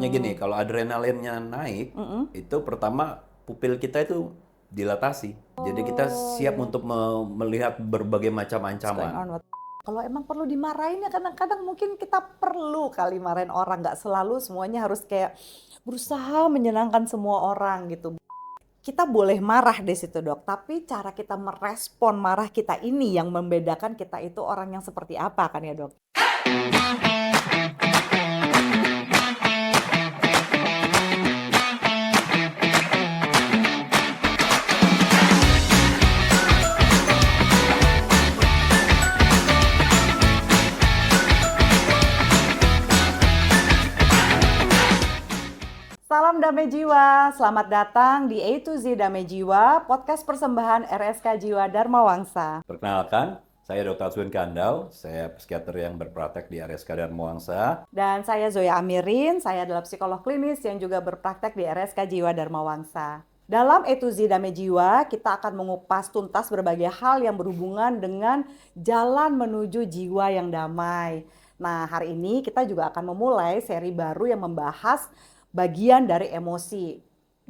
Contohnya gini, kalau adrenalinnya naik, itu pertama pupil kita itu dilatasi. Jadi kita siap untuk melihat berbagai macam What's going ancaman. on? Kalau emang perlu dimarahin ya kadang-kadang mungkin kita perlu kali marahin orang. Nggak selalu semuanya harus kayak berusaha menyenangkan semua orang gitu. Kita boleh marah di situ dok, tapi cara kita merespon marah kita ini yang membedakan kita itu orang yang seperti apa kan ya dok? Salam damai jiwa, selamat datang di A to Z Damai Jiwa, podcast persembahan RSK Jiwa Dharma Wangsa. Perkenalkan, saya Dr. Aswin Kandau, saya psikiater yang berpraktek di RSK Dharma Wangsa. Dan saya Zoya Amirin, saya adalah psikolog klinis yang juga berpraktek di RSK Jiwa Dharma Wangsa. Dalam A to Z Damai Jiwa, kita akan mengupas tuntas berbagai hal yang berhubungan dengan jalan menuju jiwa yang damai. Nah, hari ini kita juga akan memulai seri baru yang membahas bagian dari emosi.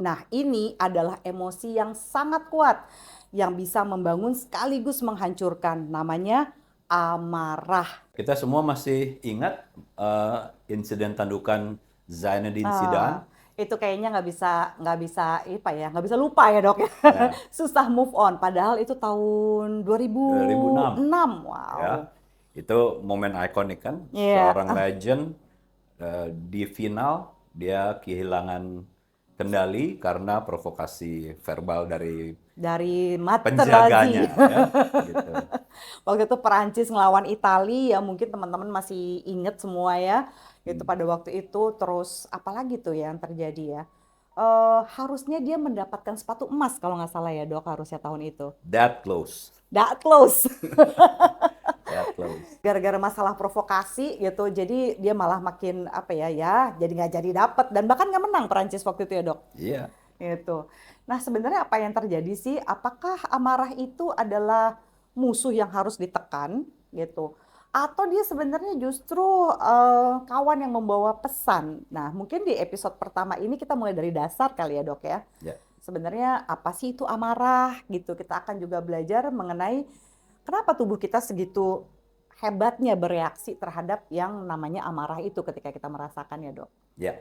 Nah, ini adalah emosi yang sangat kuat, yang bisa membangun sekaligus menghancurkan. Namanya amarah. Kita semua masih ingat insiden tandukan Zainuddin Zidane. Itu kayaknya nggak bisa lupa ya dok ya. Susah move on. Padahal itu tahun 2006. Wow. Ya, itu momen ikonik kan, seorang legend di final dia kehilangan kendali karena provokasi verbal dari penjaganya. Ya, gitu. Waktu itu Perancis ngelawan Italia, ya mungkin teman-teman masih inget semua ya. Itu pada waktu itu, terus apalagi tuh yang terjadi ya. Harusnya dia mendapatkan sepatu emas kalau nggak salah ya dok, harusnya tahun itu. That close. That close. That close. Gara-gara masalah provokasi gitu, jadi dia malah makin jadi nggak jadi dapat dan bahkan nggak menang Perancis waktu itu ya dok. Iya. Gitu. Nah sebenarnya apa yang terjadi sih? Apakah amarah itu adalah musuh yang harus ditekan gitu? Atau dia sebenarnya justru kawan yang membawa pesan? Nah mungkin di episode pertama ini kita mulai dari dasar kali ya dok ya. Ya. Sebenarnya apa sih itu amarah gitu? Kita akan juga belajar mengenai kenapa tubuh kita segitu hebatnya bereaksi terhadap yang namanya amarah itu ketika kita merasakan ya dok. Ya.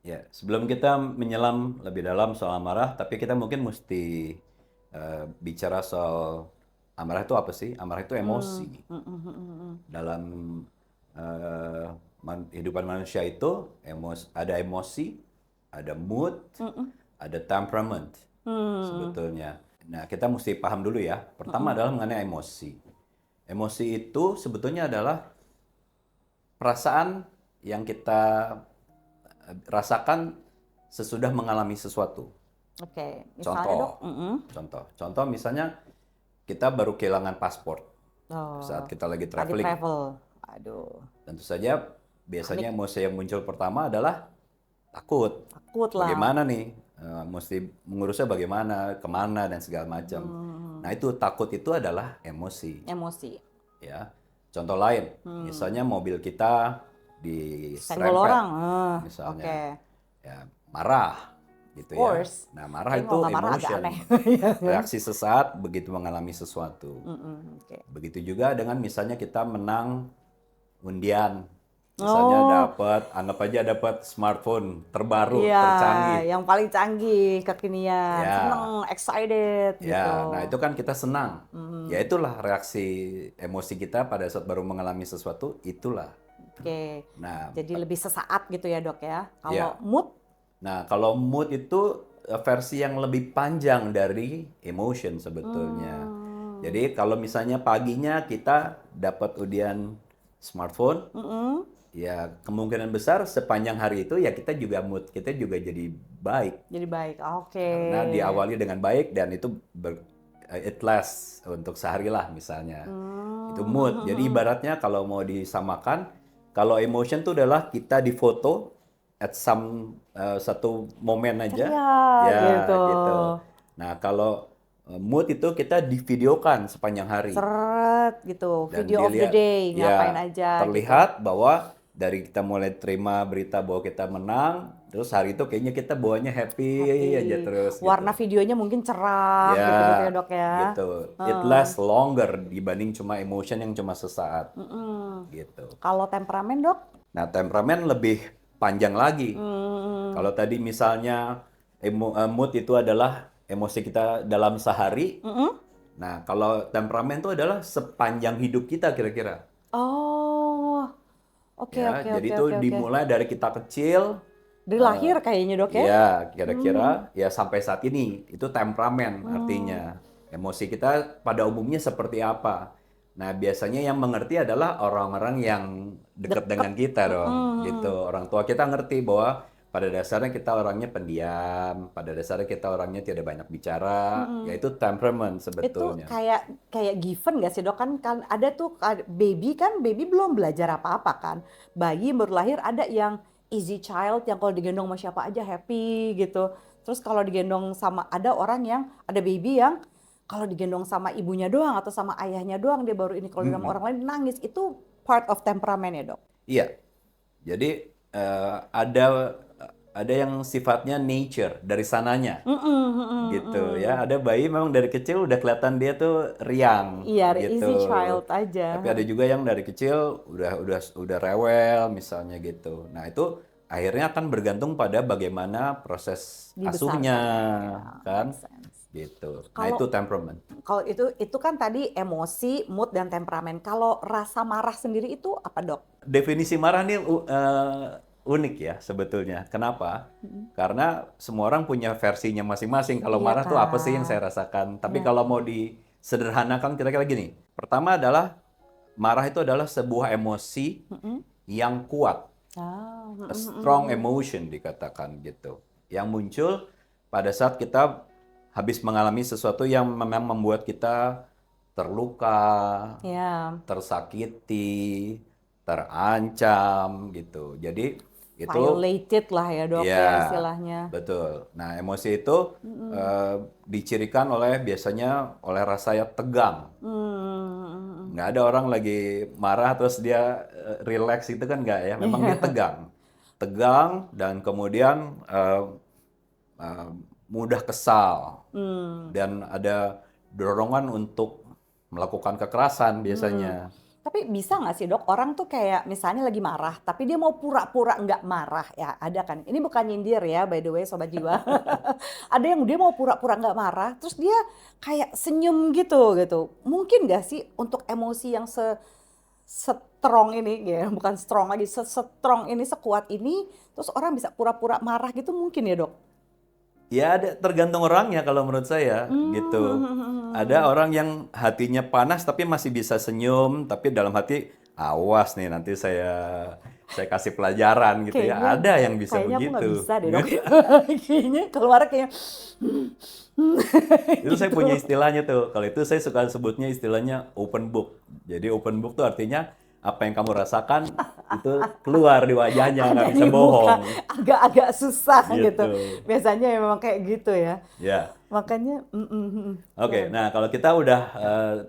Ya, sebelum kita menyelam lebih dalam soal amarah, tapi kita mungkin mesti bicara soal amarah itu apa sih? Amarah itu emosi. Dalam kehidupan manusia itu ada emosi, ada mood, ada temperament sebetulnya. Nah, kita mesti paham dulu ya. Pertama adalah mengenai emosi. Emosi itu sebetulnya adalah perasaan yang kita rasakan sesudah mengalami sesuatu. Oke, misalnya Contoh misalnya kita baru kehilangan paspor saat kita lagi traveling. Aduh. Tentu saja biasanya emosi yang muncul pertama adalah takut. Takut lah. Bagaimana nih? Mesti mengurusnya bagaimana, kemana dan segala macam. Nah itu takut itu adalah emosi. Emosi. Ya. Contoh lain, misalnya mobil kita senggol orang, misalnya, ya marah, gitu ya. Nah marah itu emotion, reaksi sesaat begitu mengalami sesuatu. Begitu juga dengan misalnya kita menang undian, misalnya anggap aja dapat smartphone terbaru, tercanggih, yang paling canggih kekinian, seneng, excited, gitu. Ya, nah itu kan kita senang. Ya itulah reaksi emosi kita pada saat baru mengalami sesuatu, itulah. Oke, nah, jadi lebih sesaat gitu ya dok ya. Kalau mood? Nah kalau mood itu versi yang lebih panjang dari emotion sebetulnya. Jadi kalau misalnya paginya kita dapat undian smartphone, ya kemungkinan besar sepanjang hari itu ya kita juga mood kita juga jadi baik. Jadi baik, oke. Karena diawali dengan baik dan itu it lasts untuk sehari lah misalnya. Itu mood. Jadi ibaratnya kalau mau disamakan, kalau emotion itu adalah kita difoto at satu momen aja, gitu. Nah kalau mood itu kita divideokan sepanjang hari. Seret gitu, dan video of the day, ngapain aja. Terlihat bahwa dari kita mulai terima berita bahwa kita menang, terus hari itu kayaknya kita bawanya happy aja terus Warna gitu. videonya mungkin cerah Ya, gitu-gitu ya dok ya. gitu. It lasts longer dibanding cuma emotion yang cuma sesaat, gitu. Kalau temperamen dok? Nah, temperamen lebih panjang lagi. Kalau tadi misalnya mood itu adalah emosi kita dalam sehari. Nah, kalau temperamen itu adalah sepanjang hidup kita kira-kira. Oh, oke Ya, oke jadi oke itu oke oke. dimulai dari kita kecil, Dari lahir kayaknya dok ya? ya kira-kira ya sampai saat ini. Itu temperamen artinya. Emosi kita pada umumnya seperti apa. Nah, biasanya yang mengerti adalah orang-orang yang dekat dengan kita dong, gitu. Orang tua kita ngerti bahwa pada dasarnya kita orangnya pendiam, pada dasarnya kita orangnya tidak banyak bicara, yaitu temperament Itu sebetulnya. kayak given gak sih dok? Kan ada tuh baby belum belajar apa-apa kan. Bayi baru lahir ada yang easy child yang kalau digendong sama siapa aja happy gitu. Terus kalau digendong sama ada orang yang ada baby yang kalau digendong sama ibunya doang atau sama ayahnya doang dia baru ini kalau sama orang lain nangis. Itu part of temperament ya dok? Iya, jadi ada yang sifatnya nature dari sananya, gitu ya. Ada bayi memang dari kecil udah kelihatan dia tuh riang, Iya, easy gitu. child aja. Tapi ada juga yang dari kecil udah rewel misalnya gitu. Nah itu akhirnya akan bergantung pada bagaimana proses asuhnya, Dibesarkannya ya, kan, make sense. gitu. Nah Kalau itu temperament. Kalau itu kan tadi emosi, mood dan temperamen. Kalau rasa marah sendiri itu apa, Dok? Definisi marah nih unik ya sebetulnya. Kenapa? Karena semua orang punya versinya masing-masing. Kalau Iya marah tuh apa sih yang kan? saya rasakan? Tapi kalau mau disederhanakan kira-kira gini. Pertama adalah marah itu adalah sebuah emosi yang kuat. Ah, A strong emotion dikatakan gitu. Yang muncul pada saat kita habis mengalami sesuatu yang memang membuat kita terluka, ya, tersakiti, terancam gitu. Jadi itu violated lah ya, Dok ya ya istilahnya. betul. Nah, emosi itu dicirikan oleh biasanya oleh rasa yang tegang. Nggak ada orang lagi marah terus dia relax itu kan nggak ya. Memang dia tegang. Tegang dan kemudian eh, mudah kesal. Dan ada dorongan untuk melakukan kekerasan biasanya. Tapi bisa nggak sih dok, orang tuh kayak misalnya lagi marah, tapi dia mau pura-pura nggak marah ya, ada kan? Ini bukan nyindir ya, by the way sobat jiwa. Ada yang dia mau pura-pura nggak marah, terus dia kayak senyum gitu. Mungkin nggak sih untuk emosi yang strong ini, ya bukan strong lagi, strong ini, sekuat ini, terus orang bisa pura-pura marah gitu mungkin ya dok? Ya ada tergantung orangnya kalau menurut saya gitu. Ada orang yang hatinya panas tapi masih bisa senyum, tapi dalam hati awas nih nanti saya kasih pelajaran gitu ya. Kayaknya, Ada yang bisa kayaknya aku nggak begitu. bisa deh dok. Kayaknya keluar kayak Itu saya gitu. punya istilahnya tuh. Kalau itu saya suka sebutnya istilahnya open book. Jadi open book tuh artinya apa yang kamu rasakan itu keluar di wajahnya, Ada nggak bisa di muka, bohong. agak-agak susah gitu. Gitu. Biasanya memang kayak gitu ya. Ya. Makanya, Oke, ya. nah kalau kita udah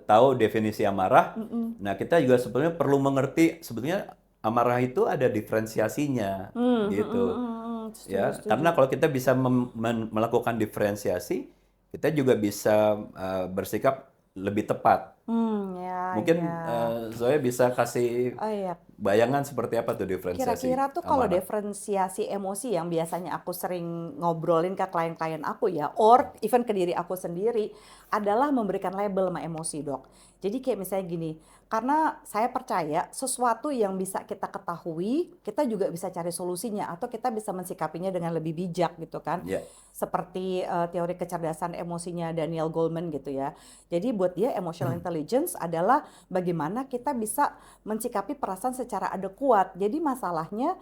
tahu definisi amarah, nah kita juga sebenarnya perlu mengerti sebetulnya amarah itu ada diferensiasinya, gitu. Setuju, Ya, setuju. karena kalau kita bisa melakukan diferensiasi, kita juga bisa bersikap lebih tepat. Ya, Mungkin ya. Zoya bisa kasih Oh iya, bayangan seperti apa tuh diferensiasi kira-kira tuh kalau amarah? diferensiasi emosi yang biasanya aku sering ngobrolin ke klien-klien aku ya, or even ke diri aku sendiri, adalah memberikan label sama emosi, Dok. Jadi kayak misalnya gini, karena saya percaya sesuatu yang bisa kita ketahui, kita juga bisa cari solusinya atau kita bisa mensikapinya dengan lebih bijak gitu kan. Ya, Seperti teori kecerdasan emosinya Daniel Goleman gitu ya. Jadi buat dia emotional intelligence adalah bagaimana kita bisa mensikapi perasaan secara adekuat. Jadi masalahnya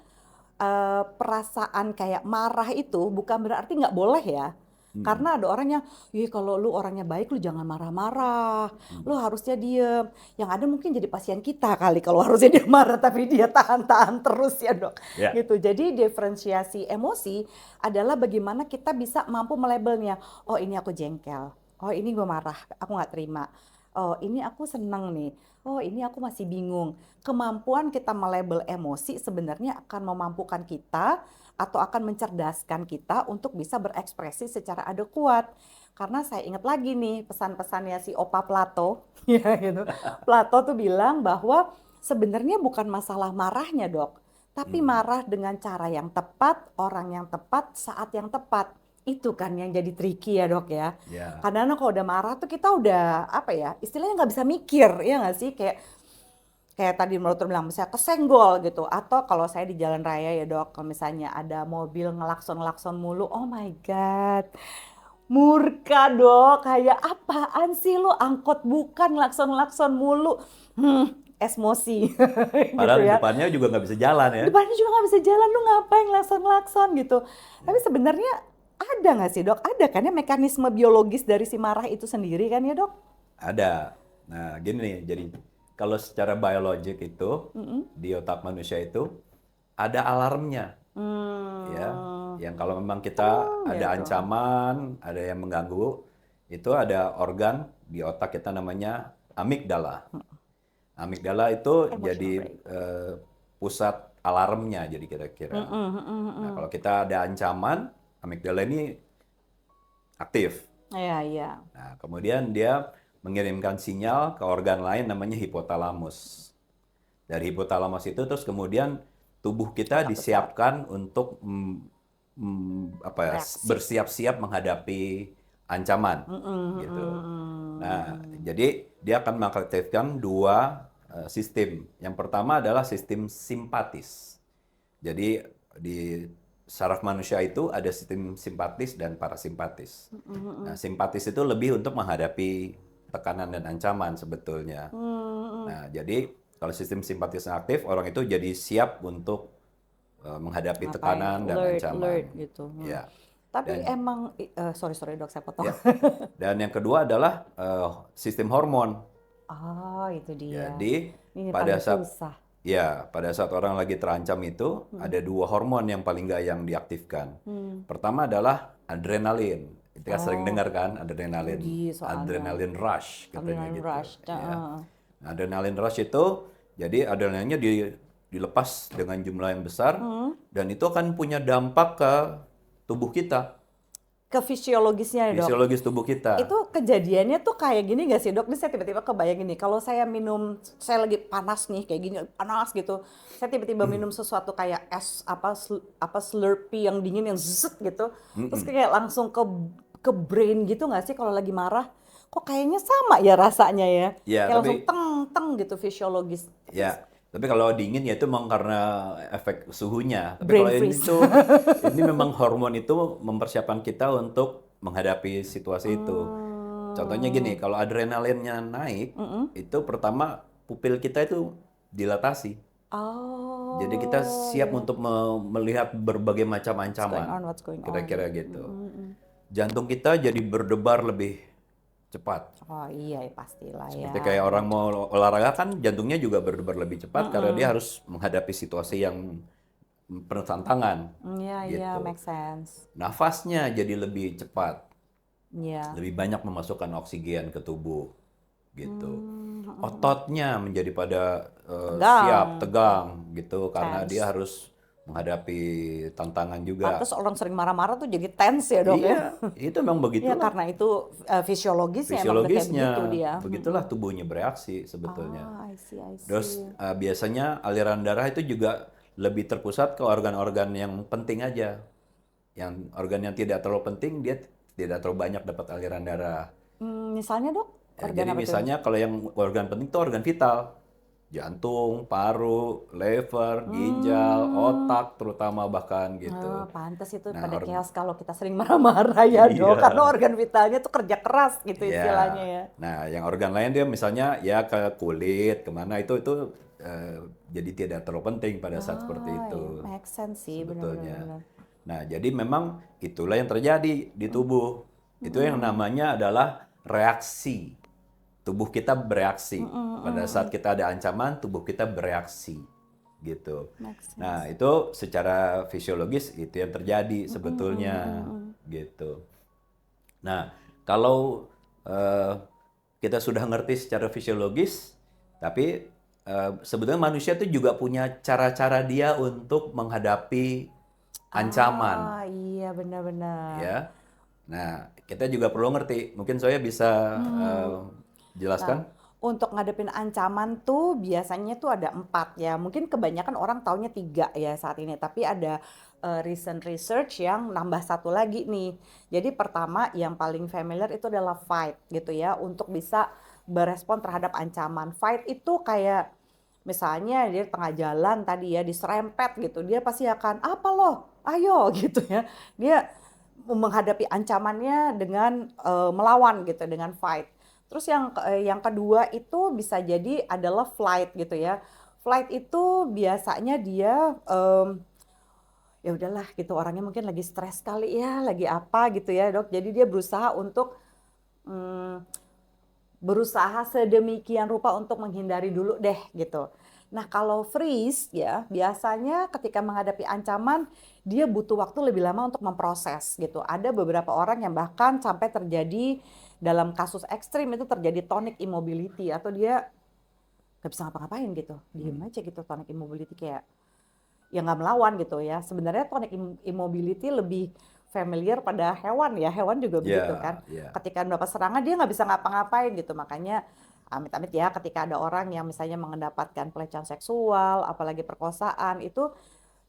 perasaan kayak marah itu bukan berarti nggak boleh ya. Karena ada orang yang, "Ih, kalau lu orangnya baik lu jangan marah-marah. Lu harusnya diem." Yang ada mungkin jadi pasien kita kali kalau harusnya dia marah tapi dia tahan-tahan terus ya, Dok. ya. Gitu. Jadi diferensiasi emosi adalah bagaimana kita bisa mampu melabelnya. Oh, ini aku jengkel. Oh, ini gue marah. Aku nggak terima. Oh, ini aku seneng nih. Oh, ini aku masih bingung. Kemampuan kita melabel emosi sebenarnya akan memampukan kita atau akan mencerdaskan kita untuk bisa berekspresi secara adekuat. Karena saya ingat lagi nih pesan-pesannya si Opa Plato, ya gitu. Plato tuh bilang bahwa sebenarnya bukan masalah marahnya, Dok, tapi Hmm, marah dengan cara yang tepat, orang yang tepat, saat yang tepat. Itu kan yang jadi tricky ya, Dok ya. ya. Kadang-kadang kalau udah marah tuh kita udah apa ya, istilahnya nggak bisa mikir, ya nggak sih? Kayak kayak tadi menurut bilang misalnya kesenggol gitu, atau kalau saya di jalan raya ya, Dok, kalau misalnya ada mobil ngelakson-ngelakson mulu, oh my God, murka, Dok. Kayak apaan sih lo, angkot bukan ngelakson-ngelakson mulu. Emosi gitu Padahal di ya. depannya juga nggak bisa jalan ya. Depannya juga nggak bisa jalan, lu ngapain ngelakson-ngelakson gitu. Tapi Ya. sebenarnya ada nggak sih, Dok? Ada kan ya mekanisme biologis dari si marah itu sendiri kan ya, Dok? Ada. Nah, gini nih, jadi kalau secara biologik itu Mm-mm. di otak manusia itu ada alarmnya, ya. Hmm, Yang kalau memang kita ada gitu. ancaman, ada yang mengganggu, itu ada organ di otak kita namanya amigdala. Amigdala itu Emotional jadi break. pusat alarmnya, jadi kira-kira. Mm-mm, mm-mm, Nah, mm-mm. kalau kita ada ancaman, amigdala ini aktif. Iya, iya. Nah, kemudian dia mengirimkan sinyal ke organ lain namanya hipotalamus. Dari hipotalamus itu terus kemudian tubuh kita Otak besar. disiapkan untuk apa ya, Reaksi. bersiap-siap menghadapi ancaman Mm-mm, gitu. Nah, mm-mm. jadi dia akan mengaktifkan dua sistem. Yang pertama adalah sistem simpatis. Jadi di saraf manusia itu ada sistem simpatis dan parasimpatis. Nah, simpatis itu lebih untuk menghadapi tekanan dan ancaman sebetulnya. Mm-mm. Nah, jadi kalau sistem simpatisnya aktif, orang itu jadi siap untuk menghadapi Ngapain? tekanan dan Alert, alert ancaman. gitu. Ya. Tapi Dan emang, sorry, sorry, Dok, saya potong. ya, dan yang kedua adalah sistem hormon. Oh, itu dia. Jadi Ini pada paling saat susah. pada saat orang lagi terancam itu ada dua hormon yang paling nggak yang diaktifkan. Hmm. Pertama adalah adrenalin. Kita sering Oh, dengar kan adrenalin, Rudy soalnya. adrenalin rush katanya Adrenaline gitu. rush. Ya. Heeh. Nah, adrenalin rush itu jadi adrenalinnya dilepas dengan jumlah yang besar Hmm. dan itu akan punya dampak ke tubuh kita, Ke fisiologisnya ya, Dok. fisiologis tubuh kita. Itu kejadiannya tuh kayak gini gak sih, Dok? Ini saya tiba-tiba kebayang gini, kalau saya minum, saya lagi panas nih, kayak gini, panas gitu. Saya tiba-tiba minum sesuatu kayak es, apa Slurpee yang dingin, yang zet gitu. Terus Mm-mm. kayak langsung ke brain gitu gak sih kalau lagi marah? Kok kayaknya sama ya rasanya ya? Ya, Kayak langsung tapi teng-teng gitu fisiologis. Tapi ya, tapi kalau dingin ya itu memang karena efek suhunya. Tapi brain kalau ini freeze. tuh, ini memang hormon itu mempersiapkan kita untuk menghadapi situasi itu. Contohnya gini, kalau adrenalinnya naik, itu pertama pupil kita itu dilatasi. Jadi kita Oh, siap ya. untuk melihat berbagai macam What's going ancaman, on? What's going on? kira-kira gitu. Jantung kita jadi berdebar lebih cepat. Oh iya, pastilah ya. Seperti kayak orang mau olahraga kan jantungnya juga berdebar lebih cepat karena dia harus menghadapi situasi yang penuh tantangan Iya, iya, gitu. make sense. Nafasnya jadi lebih cepat, Iya. lebih banyak memasukkan oksigen ke tubuh gitu. Hmm, Ototnya menjadi pada siap, tegang, tegang gitu karena dia tense. harus menghadapi tantangan juga. Pantes orang sering marah-marah tuh jadi tense ya, Dok ya. Iya, itu memang Ya begitulah karena itu fisiologisnya emang udah kayak fisiologisnya, begitu dia. begitulah tubuhnya bereaksi sebetulnya. Ah, I see, I Terus see. biasanya aliran darah itu juga lebih terpusat ke organ-organ yang penting aja. Yang organ yang tidak terlalu penting dia tidak terlalu banyak dapat aliran darah. Misalnya, Dok, Ya, organ jadi apa tuh? misalnya kalau yang organ penting itu organ vital. Jantung, paru, liver, ginjal, Hmm, otak terutama bahkan gitu. pantes itu Nah, pada chaos kalau kita sering marah-marah ya, Dok. Karena iya. organ vitalnya tuh kerja keras gitu Ya, istilahnya ya. nah yang organ lain dia misalnya ya ke kulit, kemana itu eh, jadi tidak terlalu penting pada saat seperti Ah, itu ya, make sense sih, sebetulnya. benar-benar. Nah jadi memang itulah yang terjadi di tubuh. Itu yang namanya adalah reaksi. Tubuh kita bereaksi. Pada saat kita ada ancaman, tubuh kita bereaksi gitu. Make Nah, sense. itu secara fisiologis itu yang terjadi sebetulnya gitu. Nah, kalau eh, kita sudah ngerti secara fisiologis, tapi sebetulnya manusia itu juga punya cara-cara dia untuk menghadapi ancaman, Ah, iya benar-benar. ya. Nah, kita juga perlu ngerti. Mungkin saya bisa Nah, jelaskan. untuk ngadepin ancaman tuh biasanya tuh ada 4 ya. Mungkin kebanyakan orang taunya 3 ya saat ini. Tapi ada recent research yang nambah satu lagi nih. Jadi pertama yang paling familiar itu adalah fight gitu ya. Untuk bisa berespon terhadap ancaman. Fight itu kayak misalnya dia tengah jalan tadi ya diserempet gitu. Dia pasti akan apa loh? Ayo gitu ya. Dia menghadapi ancamannya dengan melawan gitu dengan fight. Terus yang kedua itu bisa jadi adalah flight gitu ya. Flight itu biasanya dia ya udahlah gitu orangnya mungkin lagi stres kali ya, lagi apa gitu ya dok. Jadi dia berusaha untuk mm, berusaha sedemikian rupa untuk menghindari dulu deh gitu. Nah kalau freeze ya biasanya ketika menghadapi ancaman dia butuh waktu lebih lama untuk memproses gitu. Ada beberapa orang yang bahkan sampai terjadi dalam kasus ekstrim itu terjadi tonic immobility atau dia nggak bisa ngapa-ngapain gitu, diem aja gitu tonic immobility kayak ya nggak melawan gitu ya. Sebenarnya tonic immobility lebih familiar pada hewan ya, hewan juga begitu kan. Ya, ya. Ketika mendapat serangan dia nggak bisa ngapa-ngapain gitu, makanya amit-amit ya ketika ada orang yang misalnya mendapatkan pelecehan seksual, apalagi perkosaan itu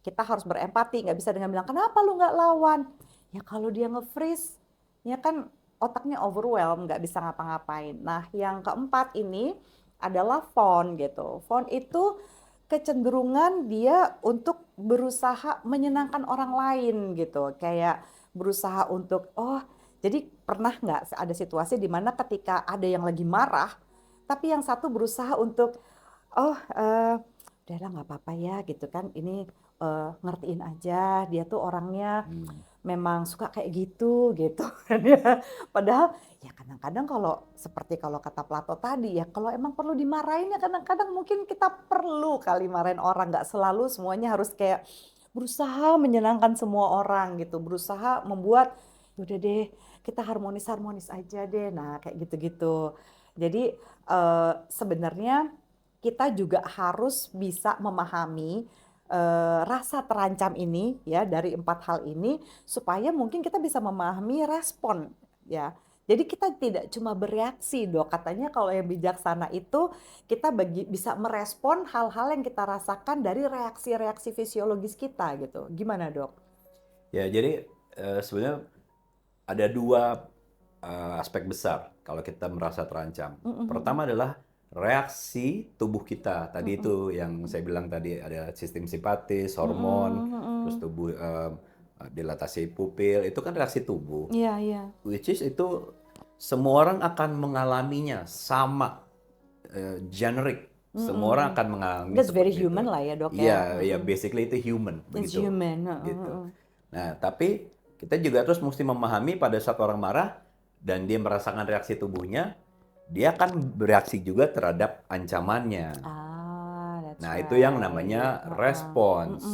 kita harus berempati, nggak bisa dengan bilang kenapa lu nggak lawan. Ya kalau dia nge-freeze, ya kan otaknya overwhelm, nggak bisa ngapa-ngapain. Nah yang keempat ini adalah fawn gitu. Fawn itu kecenderungan dia untuk berusaha menyenangkan orang lain gitu. Kayak berusaha untuk, oh jadi pernah nggak ada situasi di mana ketika ada yang lagi marah, tapi yang satu berusaha untuk, oh udahlah nggak apa-apa ya gitu kan, ini ngertiin aja, dia tuh orangnya memang suka kayak gitu gitu kan ya. Padahal ya kadang-kadang kalau seperti kalau kata Plato tadi ya kalau emang perlu dimarahin ya kadang-kadang mungkin kita perlu kali marahin orang, nggak selalu semuanya harus kayak berusaha menyenangkan semua orang gitu, berusaha membuat udah deh kita harmonis-harmonis aja deh, nah kayak gitu-gitu. Jadi sebenarnya kita juga harus bisa memahami rasa terancam ini ya dari 4 hal ini supaya mungkin kita bisa memahami respon ya. Jadi kita tidak cuma bereaksi dok, katanya kalau yang bijaksana itu kita bisa merespon hal-hal yang kita rasakan dari reaksi-reaksi fisiologis kita gitu. Gimana dok? Ya, jadi sebenarnya ada dua aspek besar kalau kita merasa terancam. Pertama adalah reaksi tubuh kita. Tadi itu yang saya bilang tadi ada sistem simpatis, hormon, terus tubuh dilatasi pupil, itu kan reaksi tubuh. Iya, iya. Which is itu semua orang akan mengalaminya sama, generic. Semua orang akan mengalami That's very seperti human itu. lah ya dok ya. Iya, ya basically itu human It's begitu. human. Gitu. Nah, tapi kita juga terus mesti memahami pada saat orang marah dan dia merasakan reaksi tubuhnya, dia akan bereaksi juga terhadap ancamannya. That's Nah, right. itu yang namanya respons.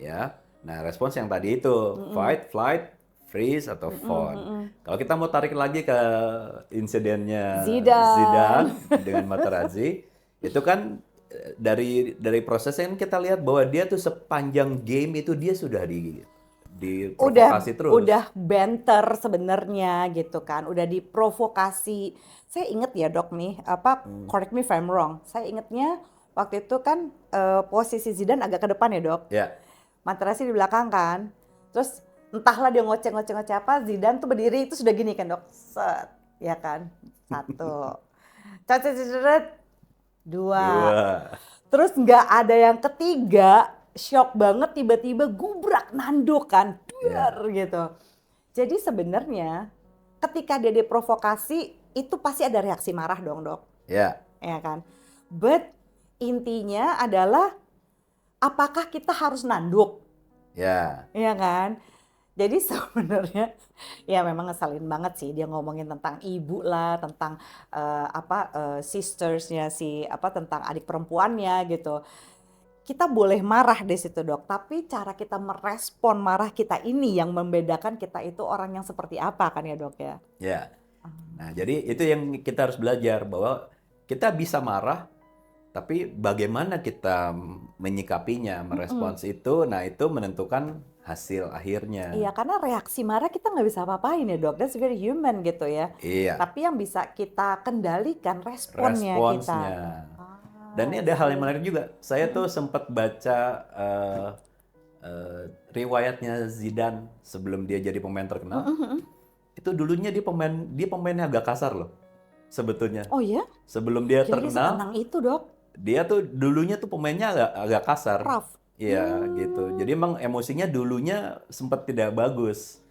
Ya. Nah, respons yang tadi itu fight, flight, freeze atau fawn. Kalau kita mau tarik lagi ke insidennya Zidane dengan Materazzi, itu kan dari prosesnya kan kita lihat bahwa dia tuh sepanjang game itu dia sudah diprovokasi terus. Udah banter sebenarnya gitu kan, udah diprovokasi. Saya inget ya dok nih, correct me if I'm wrong. Saya ingetnya waktu itu kan posisi Zidane agak ke depan ya dok. Ya. Materazzi di belakang kan. Terus entahlah dia ngoceh-ngoceh apa, Zidane tuh berdiri itu sudah gini kan dok. Set, ya kan. 1. Cet, 2. Terus nggak ada yang ketiga, shock banget tiba-tiba gubrak nanduk kan, duar gitu. Jadi sebenarnya ketika dia diprovokasi itu pasti ada reaksi marah dong dok. Ya. Ya kan. But intinya adalah apakah kita harus nanduk? Ya. Iya kan. Jadi sebenarnya ya memang ngeselin banget sih dia ngomongin tentang ibu lah, tentang sistersnya tentang adik perempuannya gitu. Kita boleh marah di situ dok, tapi cara kita merespon marah kita ini yang membedakan kita itu orang yang seperti apa kan ya dok ya. Ya. Nah, jadi itu yang kita harus belajar bahwa kita bisa marah, tapi bagaimana kita menyikapinya, merespons itu, nah itu menentukan hasil akhirnya. Iya, karena reaksi marah kita nggak bisa apa-apain ya dok, that's very human gitu ya. Iya, Tapi yang bisa kita kendalikan responnya kita. responsnya. Dan Ah, ini I ada hal yang see. menarik juga. Saya tuh sempat baca riwayatnya Zidane sebelum dia jadi pemain terkenal. Itu dulunya dia pemainnya agak kasar loh, sebetulnya. Oh ya? Sebelum dia Jadi terkenal, setenang itu dok, dia tuh dulunya tuh pemainnya agak kasar. rough. Iya, gitu. Jadi emang emosinya dulunya sempat tidak bagus.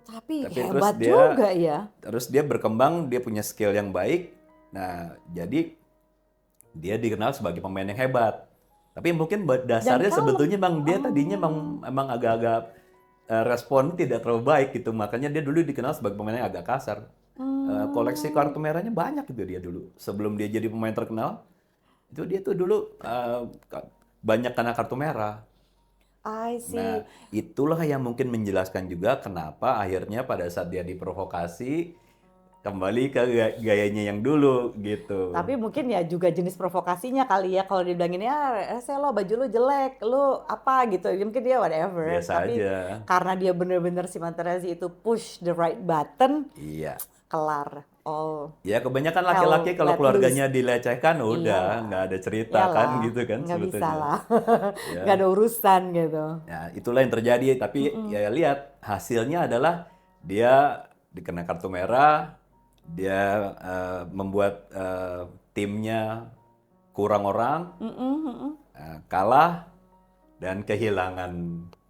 Tapi Tapi hebat juga ya. terus dia berkembang, dia punya skill yang baik. Nah, jadi dia dikenal sebagai pemain yang hebat. Tapi mungkin Dan dasarnya kalem. sebetulnya emang dia tadinya emang agak-agak respon tidak terlalu baik gitu. Makanya dia dulu dikenal sebagai pemain yang agak kasar. Koleksi kartu merahnya banyak itu dia dulu. Sebelum dia jadi pemain terkenal, itu dia tuh dulu banyak kena kartu merah. I see. Nah, itulah yang mungkin menjelaskan juga kenapa akhirnya pada saat dia diprovokasi kembali ke gayanya yang dulu gitu. Tapi mungkin ya juga jenis provokasinya kali ya, kalau dibilangin ya rese lo baju lo jelek, lo apa gitu, mungkin dia whatever. Biasa Tapi aja. karena dia bener-bener si Materazzi itu push the right button, Iya. kelar. All Ya kebanyakan hell laki-laki kalau let keluarganya loose. dilecehkan udah Iyalah, nggak ada cerita kan iyalah, gitu kan nggak bisa sebetulnya. lah, Ya. nggak ada urusan gitu. Ya, itulah yang terjadi. Tapi ya lihat hasilnya adalah dia dikena kartu merah, dia membuat timnya kurang orang, kalah dan kehilangan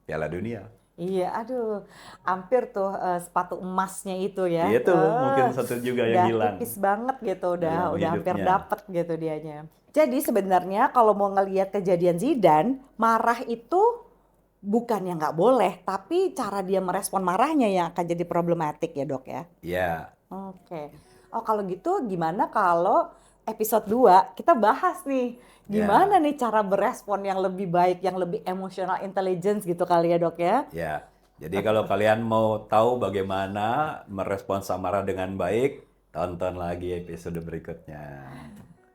Piala Dunia. Iya, aduh, hampir tuh sepatu emasnya itu ya. Itu mungkin satu juga yang Udah hilang tipis banget gitu, dalam udah hampir hidupnya. dapet gitu dianya. Jadi sebenarnya kalau mau ngelihat kejadian Zidane, marah itu bukan yang nggak boleh, tapi cara dia merespon marahnya yang akan jadi problematik ya dok ya. Ya, Oke. Oh kalau gitu gimana kalau episode 2 kita bahas nih ya, gimana nih cara berespon yang lebih baik, yang lebih emotional intelligence gitu kali ya dok ya. ya. Jadi kalau kalian mau tahu bagaimana merespons amarah dengan baik, tonton lagi episode berikutnya.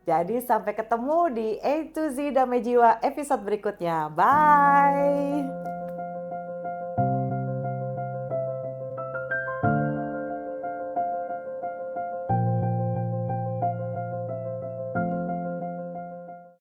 Jadi sampai ketemu di A to Z Damai Jiwa episode berikutnya. Bye.